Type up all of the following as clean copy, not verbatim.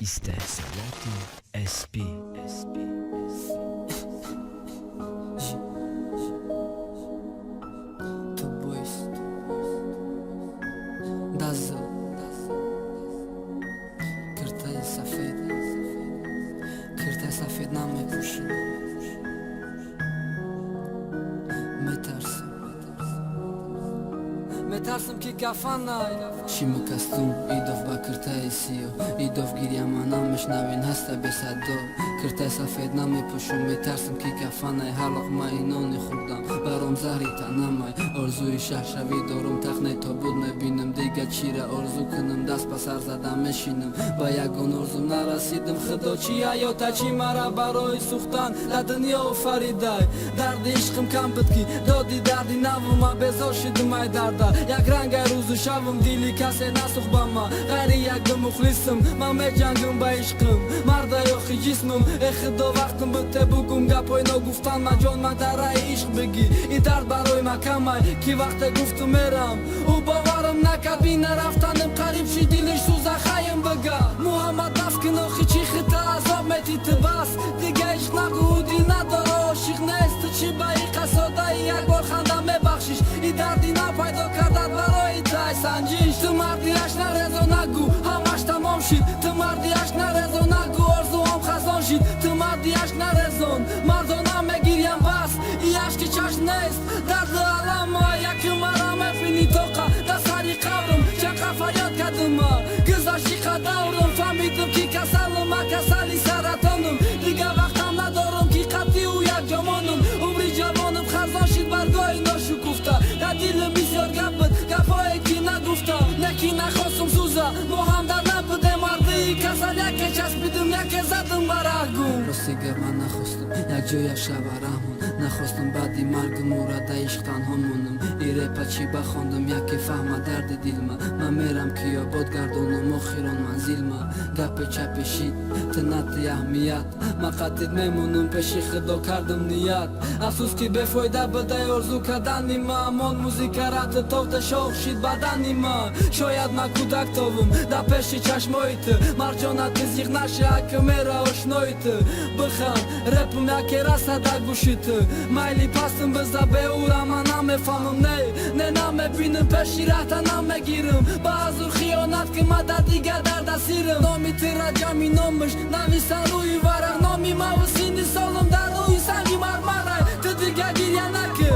استحسالات SP دازل کرتای سفید نمی پوشم مترسم که کفنای چی مکستم ایدوف با کرتای سیو ایدوف گیریا منم مشنوین هسته بسدو کرتای سفید نمی پوشم مترسم که کفنای حلق ما اینانی خوردم برام زهری تنمای ارزوی شهر شوی دارم تخنه تا بود نبینم دیگه چی را ارزو کنم دست پسر زدم مشینم با یگان ارزوم نرسیدم خدا چی یا تا چی مرا برای سوختن لدنیا و فریدای درد عشقم کم بد کی دادی دردی نو ما بزار شدم ای درده یک رنگ روز و شبم دیلی کسی نسوخ با ما غیر یک دو مخلصم من می جنگم با عشقم مرده یا خی جسمم ای خدا وقتم بته بگم گپای نگفتن من جان من در رای عشق بگی این درد برای من کمای کی وقت گفتم میرم او باورم نکرد بی نرفتنم قریب شی دیلش سوزه خیم بگه محمد دست کن آخی چی خطه عذاب میتی بس دیگه عشق نگو دیل نداره عاشق نیست چی با ای قصاده یک بار خنده میبخشیش این دردی نپیدا کردد برای تای سنجیش تو مردیش نرزا نگو همش تمام شید تو مردیش نرزا نگو ارزو هم خزان شید تو مردیش نرزان مردانم میگیریم بس ای عشق چشم نیست درد علم یکی مرا میفینی توقع در سری قبرم چقدر فریاد کردم گذاشتی قدورم فهمیدم کی کسلم من کسلی سرطانم دیگه وقتم ندارم کی قطعی و یک جمانم عمری جوانم خزان شید برگاهی ناشکوفته در دیلم بسیار گپایی کی نگفتم نکی نخواستم سوزه ما هم در نبوده مردی کسل یکی چسبیدم یکی زدم برگم راستی گر من نخواستم یک جای شب رحمون نخواستم بعدی مرگ مورد عشق تنها مونم ای رپا چی بخوندم یکی فهمه درد دیل من میرم که یا باد گردونم آخران منزیل من گپ چپ شید تنت اهمیت من قدید میمونم پیشی خدا کردم نیت افسوس که بفایده بده ارزو کردنی من امان موزیک رت تاوت شاخ شید بدنی من شاید من کودک تاوم در پیشی چشمایت مرجانت زیغ نشه اکه میره آشنایت بخند رپم یکی رسه در گوشیت مایلی پستم بزده به اورم من نمیفهمم نه نمیبینم پیشی رهتا نمیگیرم بعضو خیانت که من در دیگه در دستیرم نامی تیره جمعی نامش نویسن روی ورق نامی موسینی سالم در روی سنگی مرمره تو دیگه گیریه نکه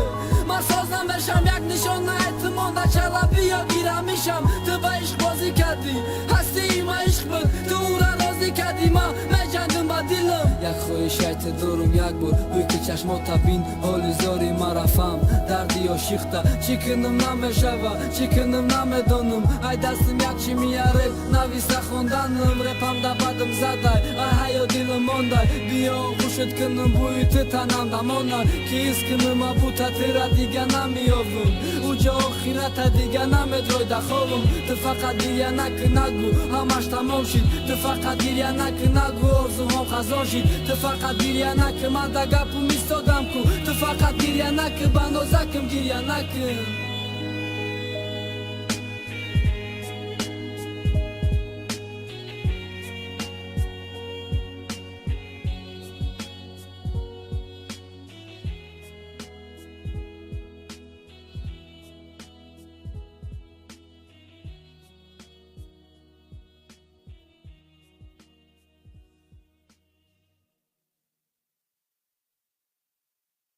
من ساز نمیشم یک نشان اعتماد در چلبی یا گیره میشم تو با عشق بازی کردی هستی ما عشق بود تو او را راضی کردی من میجنگم با دیلم یک خوی شیط دارم یک بار بوی که چشماتا بین حالی زاری مرفم دردی عاشقتا چی کنم نمیشوه چی کنم نمیدانم ای دستم یک چی میاره نویسه خوندنم رپم در بدم زده ای حیا دیلم مانده بیا خوشت کنم بوی تو تنم دمانه که ایست کنم ابوتا تیره دیگه نمیابم او جا آخیرت دیگه نمیدروی در خوابم تو فقط دیگه نگو همش تمام شید تو فقط دیگه نگو ارزو هم خزان شید تو فقط دیگه من در گپو میستادم کو تو فقط دیگه بندازکم گیریه نکن